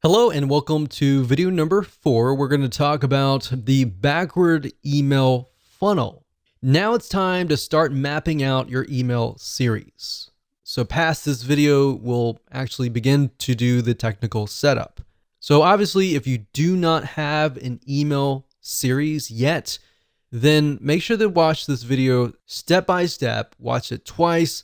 Hello and welcome to video number 4. We're going to talk about the backward email funnel. Now it's time to start mapping out your email series. So past this video, we'll actually begin to do the technical setup. So obviously, if you do not have an email series yet, then make sure to watch this video step by step, watch it twice,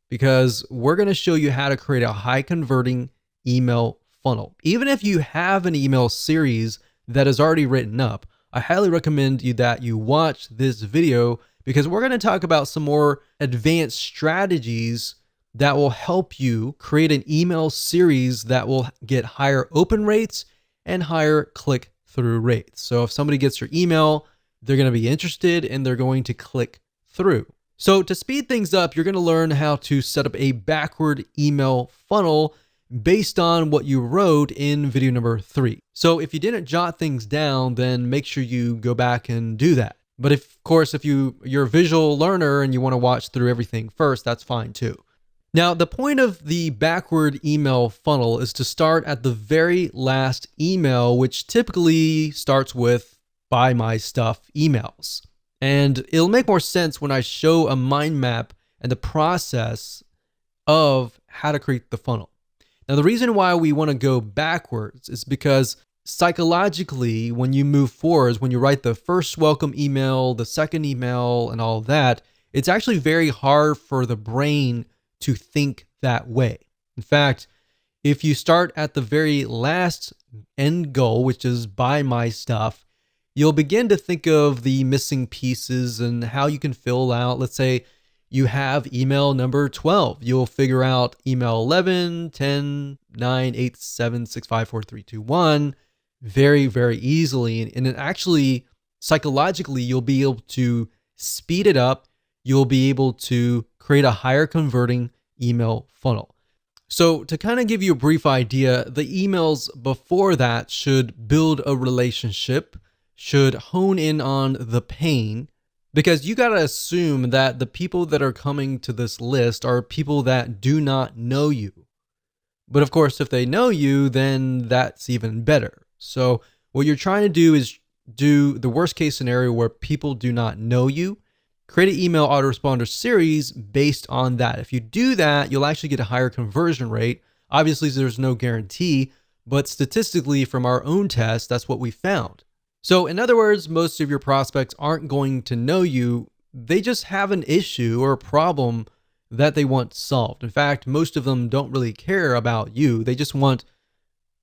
because we're going to show you how to create a high converting email funnel. Even if you have an email series that is already written up, I highly recommend that you watch this video because we're going to talk about some more advanced strategies that will help you create an email series that will get higher open rates and higher click-through rates. So if somebody gets your email, they're going to be interested and they're going to click through. So to speed things up, you're going to learn how to set up a backward email funnel based on what you wrote in video number 3. So if you didn't jot things down, then make sure you go back and do that. But of course, if you're a visual learner and you want to watch through everything first, that's fine too. Now, the point of the backward email funnel is to start at the very last email, which typically starts with buy my stuff emails. And it'll make more sense when I show a mind map and the process of how to create the funnel. Now, the reason why we want to go backwards is because psychologically, when you move forwards, when you write the first welcome email, the second email, and all of that, it's actually very hard for the brain to think that way. In fact, if you start at the very last end goal, which is buy my stuff, you'll begin to think of the missing pieces and how you can fill out, let's say, you have email number 12. You'll figure out email 11, 10, 9, 8, 7, 6, 5, 4, 3, 2, 1 very, very easily. And it actually, psychologically, you'll be able to speed it up. You'll be able to create a higher converting email funnel. So to kind of give you a brief idea, the emails before that should build a relationship, should hone in on the pain, because you got to assume that the people that are coming to this list are people that do not know you. But of course, if they know you, then that's even better. So what you're trying to do is do the worst case scenario where people do not know you. Create an email autoresponder series based on that. If you do that, you'll actually get a higher conversion rate. Obviously, there's no guarantee, but statistically from our own test, that's what we found. So in other words, most of your prospects aren't going to know you. They just have an issue or a problem that they want solved. In fact, most of them don't really care about you. They just want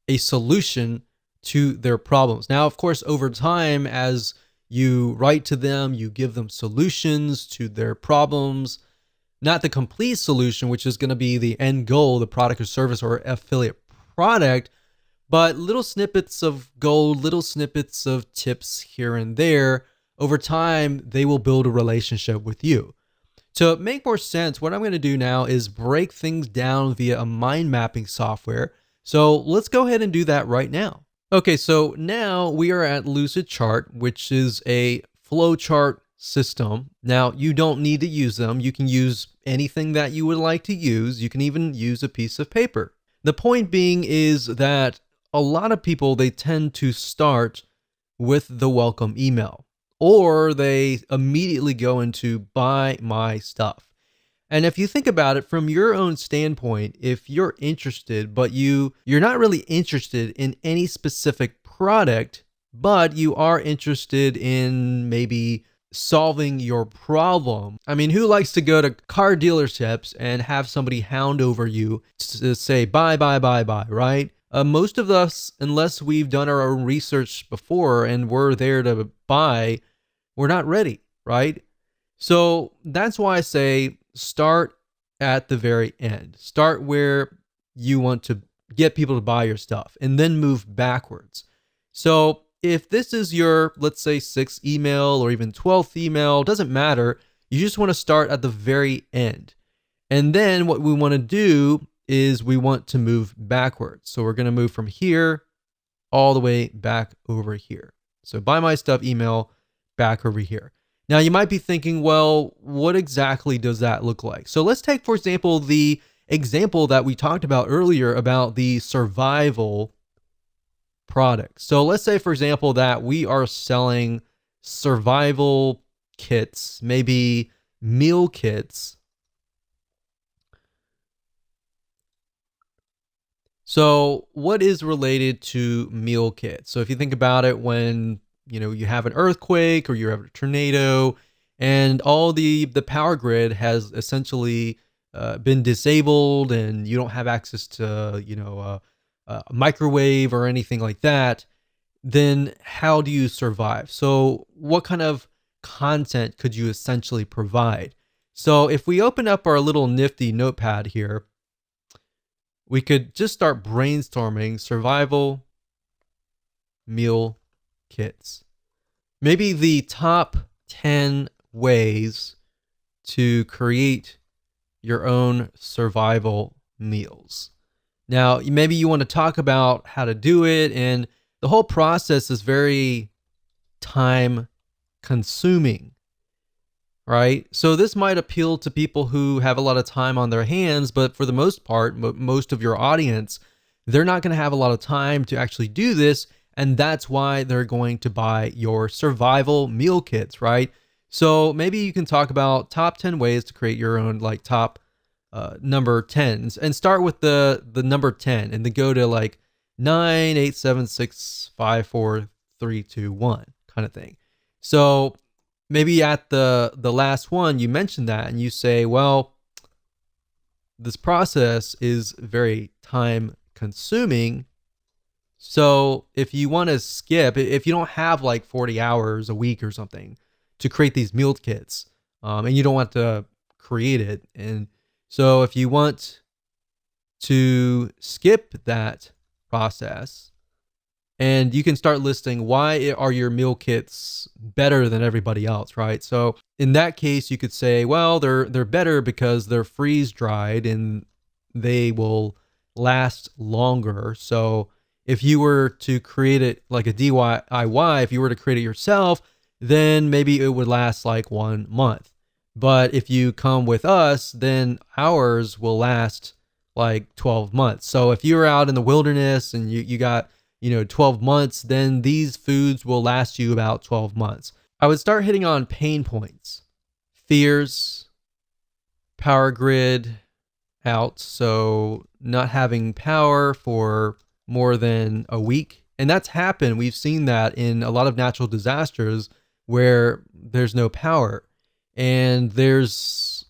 a solution to their problems. Now, of course, over time, as you write to them, you give them solutions to their problems, not the complete solution, which is going to be the end goal, the product or service or affiliate product, but little snippets of gold, little snippets of tips here and there. Over time, they will build a relationship with you. To make more sense, what I'm going to do now is break things down via a mind mapping software. So let's go ahead and do that right now. Okay, so now we are at Lucidchart, which is a flowchart system. Now, you don't need to use them. You can use anything that you would like to use. You can even use a piece of paper. The point being is that a lot of people, they tend to start with the welcome email, or they immediately go into buy my stuff. And if you think about it from your own standpoint, if you're interested, but you're not really interested in any specific product, but you are interested in maybe solving your problem. I mean, who likes to go to car dealerships and have somebody hound over you to say buy, right? Most of us, unless we've done our own research before and we're there to buy, we're not ready, right? So that's why I say start at the very end. Start where you want to get people to buy your stuff and then move backwards. So if this is your, let's say, 6th email or even 12th email, doesn't matter. You just want to start at the very end. And then what we want to do is we want to move backwards. So we're going to move from here all the way back over here. So buy my stuff email back over here. Now you might be thinking, well, what exactly does that look like? So let's take, for example, the example that we talked about earlier about the survival product. So let's say, for example, that we are selling survival kits, maybe meal kits. So what is related to meal kits? So if you think about it, when you have an earthquake or you have a tornado, and all the power grid has essentially been disabled, and you don't have access to a microwave or anything like that, then how do you survive? So what kind of content could you essentially provide? So if we open up our little nifty notepad here, we could just start brainstorming survival meal kits. Maybe the top 10 ways to create your own survival meals. Now, maybe you want to talk about how to do it, and the whole process is very time consuming, right? So this might appeal to people who have a lot of time on their hands, but for the most part, most of your audience, they're not going to have a lot of time to actually do this, and that's why they're going to buy your survival meal kits, right? So maybe you can talk about top 10 ways to create your own top number 10s, and start with the number 10, and then go to 9, 8, 7, 6, 5, 4, 3, 2, 1 kind of thing. So maybe at the last one, you mention that and you say, well, this process is very time consuming. So if you want to skip, if you don't have 40 hours a week or something to create these meal kits, and you don't want to create it, and so if you want to skip that process, and you can start listing why are your meal kits better than everybody else, right? So in that case, you could say, well, they're better because they're freeze dried and they will last longer. So if you were to create it like a DIY, if you were to create it yourself, then maybe it would last 1 month. But if you come with us, then ours will last 12 months. So if you're out in the wilderness and you got 12 months, then these foods will last you about 12 months. I would start hitting on pain points, fears, power grid out. So not having power for more than a week. And that's happened. We've seen that in a lot of natural disasters where there's no power and there's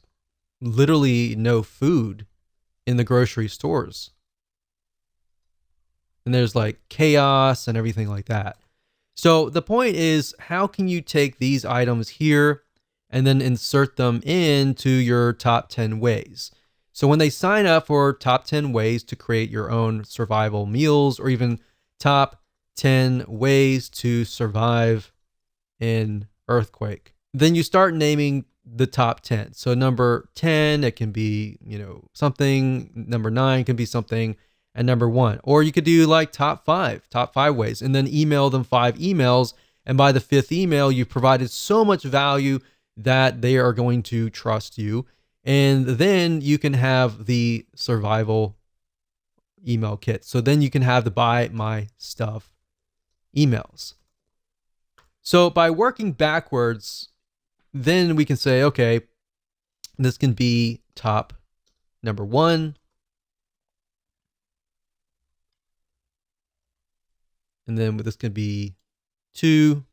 literally no food in the grocery stores. And there's chaos and everything like that. So the point is, how can you take these items here and then insert them into your top 10 ways? So when they sign up for top 10 ways to create your own survival meals, or even top 10 ways to survive in earthquake, then you start naming the top 10. So number 10, it can be, something. Number 9 can be something. And number 1, or you could do top 5 ways, and then email them 5 emails. And by the 5th email, you've provided so much value that they are going to trust you. And then you can have the survival email kit. So then you can have the buy my stuff emails. So by working backwards, then we can say, okay, this can be top number 1. And then this could be 2,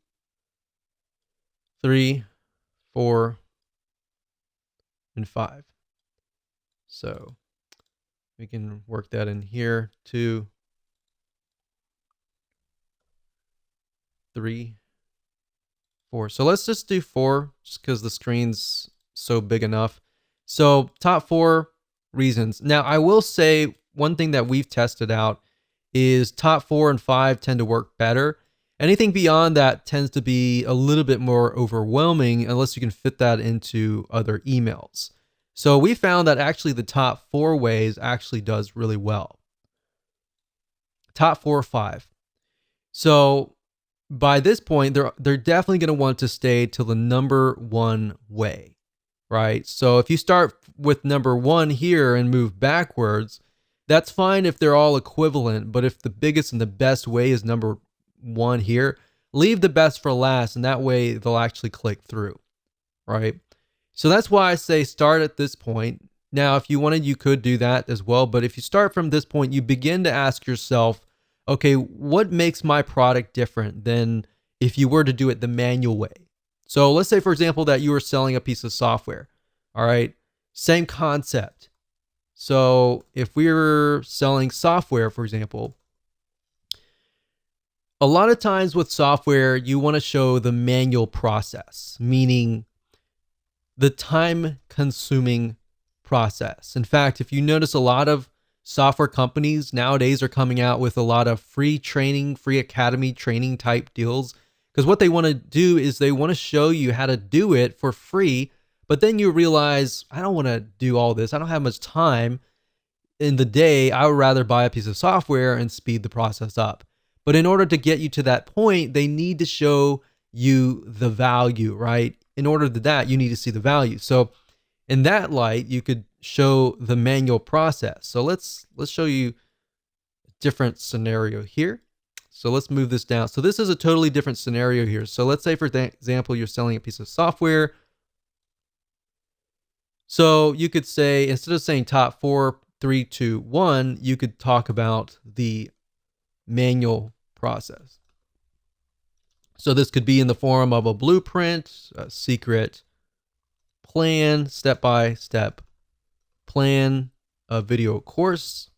3, 4, and 5. So we can work that in here. 2, 3, 4. So let's just do 4, just because the screen's so big enough. So top 4 reasons. Now I will say one thing that we've tested out is top 4 and 5 tend to work better. Anything beyond that tends to be a little bit more overwhelming unless you can fit that into other emails. So we found that actually the top 4 ways actually does really well. Top 4 or 5. So by this point, they're definitely going to want to stay to the number 1 way, right? So if you start with number 1 here and move backwards, That's fine if they're all equivalent, but if the biggest and the best way is number one here, leave the best for last, and that way they'll actually click through, right? So that's why I say start at this point. Now, if you wanted, you could do that as well, but if you start from this point, you begin to ask yourself, okay, what makes my product different than if you were to do it the manual way? So let's say, for example, that you were selling a piece of software, all right? Same concept. So if we were selling software, for example, a lot of times with software, you want to show the manual process, meaning the time consuming process. In fact, if you notice, a lot of software companies nowadays are coming out with a lot of free training, free academy training type deals, because what they want to do is they want to show you how to do it for free. But then you realize, I don't want to do all this. I don't have much time in the day. I would rather buy a piece of software and speed the process up. But in order to get you to that point, they need to show you the value, right? In order to that, you need to see the value. So in that light, you could show the manual process. So let's show you a different scenario here. So let's move this down. So this is a totally different scenario here. So let's say, for example, you're selling a piece of software. So you could say, instead of saying top 4, 3, 2, 1, you could talk about the manual process. So this could be in the form of a blueprint, a secret plan, step-by-step plan, a video course.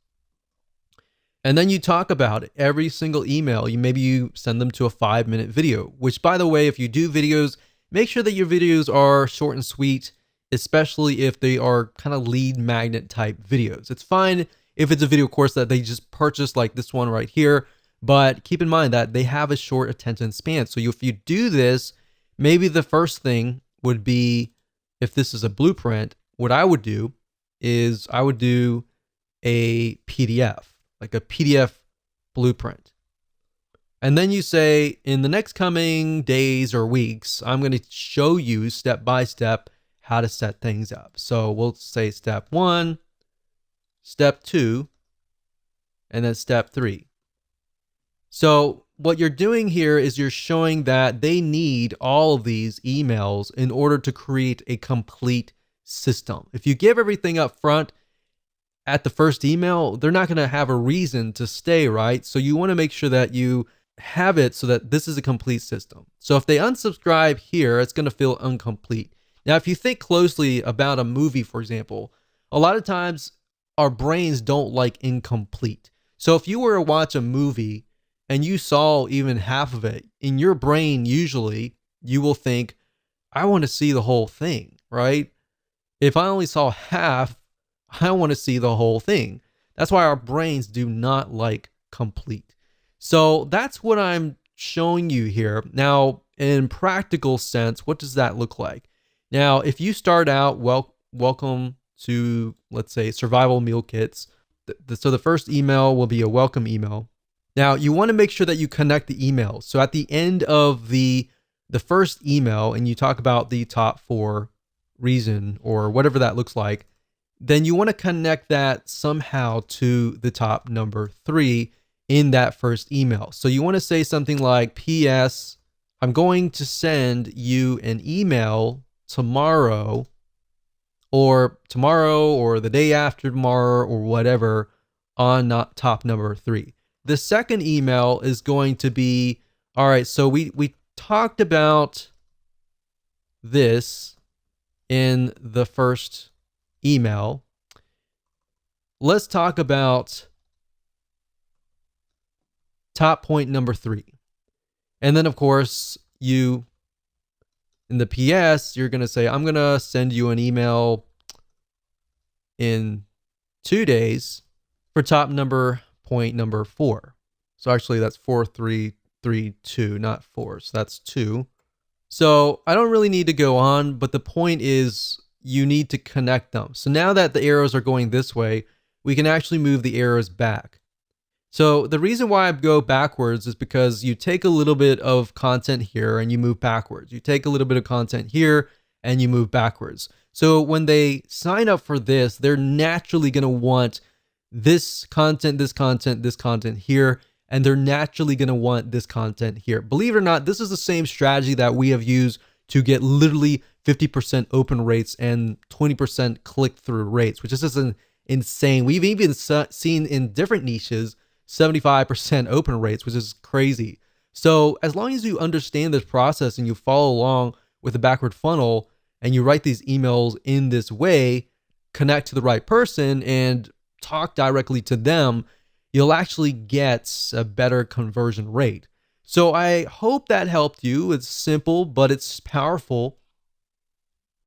And then you talk about it. Every single email, maybe you send them to a 5-minute video, which, by the way, if you do videos, make sure that your videos are short and sweet, especially if they are kind of lead magnet type videos. It's fine if it's a video course that they just purchased, like this one right here, but keep in mind that they have a short attention span. So if you do this, maybe the first thing would be, if this is a blueprint, what I would do is I would do a PDF, like a PDF blueprint. And then you say, in the next coming days or weeks, I'm going to show you step by step how to set things up. So we'll say step 1, step 2, and then step 3. So what you're doing here is you're showing that they need all of these emails in order to create a complete system. If you give everything up front at the first email, they're not going to have a reason to stay, right? So you want to make sure that you have it so that this is a complete system. So if they unsubscribe here, it's going to feel incomplete. Now, if you think closely about a movie, for example, a lot of times our brains don't like incomplete. So if you were to watch a movie and you saw even half of it, in your brain, usually you will think, I want to see the whole thing, right? If I only saw half, I want to see the whole thing. That's why our brains do not like complete. So that's what I'm showing you here. Now, in practical sense, what does that look like? Now, if you start out, welcome to, let's say, survival meal kits. So the first email will be a welcome email. Now, you want to make sure that you connect the emails. So at the end of the first email, and you talk about the top 4 reason or whatever that looks like, then you want to connect that somehow to the top number 3 in that first email. So you want to say something like, P.S. I'm going to send you an email tomorrow or the day after tomorrow or whatever on top number 3. The second email is going to be, all right, so we talked about this in the first email. Let's talk about top point number 3. And then, of course, in the PS, you're going to say, I'm going to send you an email in 2 days for top point number 4. So actually that's 4, 3, 3, 2, not 4. So that's 2. So I don't really need to go on, but the point is you need to connect them. So now that the arrows are going this way, we can actually move the arrows back. So the reason why I go backwards is because you take a little bit of content here and you move backwards. You take a little bit of content here and you move backwards. So when they sign up for this, they're naturally going to want this content, this content, this content here, and they're naturally going to want this content here. Believe it or not, this is the same strategy that we have used to get literally 50% open rates and 20% click-through rates, which is just insane. We've even seen in different niches 75% open rates, which is crazy. So as long as you understand this process and you follow along with the backward funnel and you write these emails in this way, connect to the right person and talk directly to them, you'll actually get a better conversion rate. So I hope that helped you. It's simple, but it's powerful.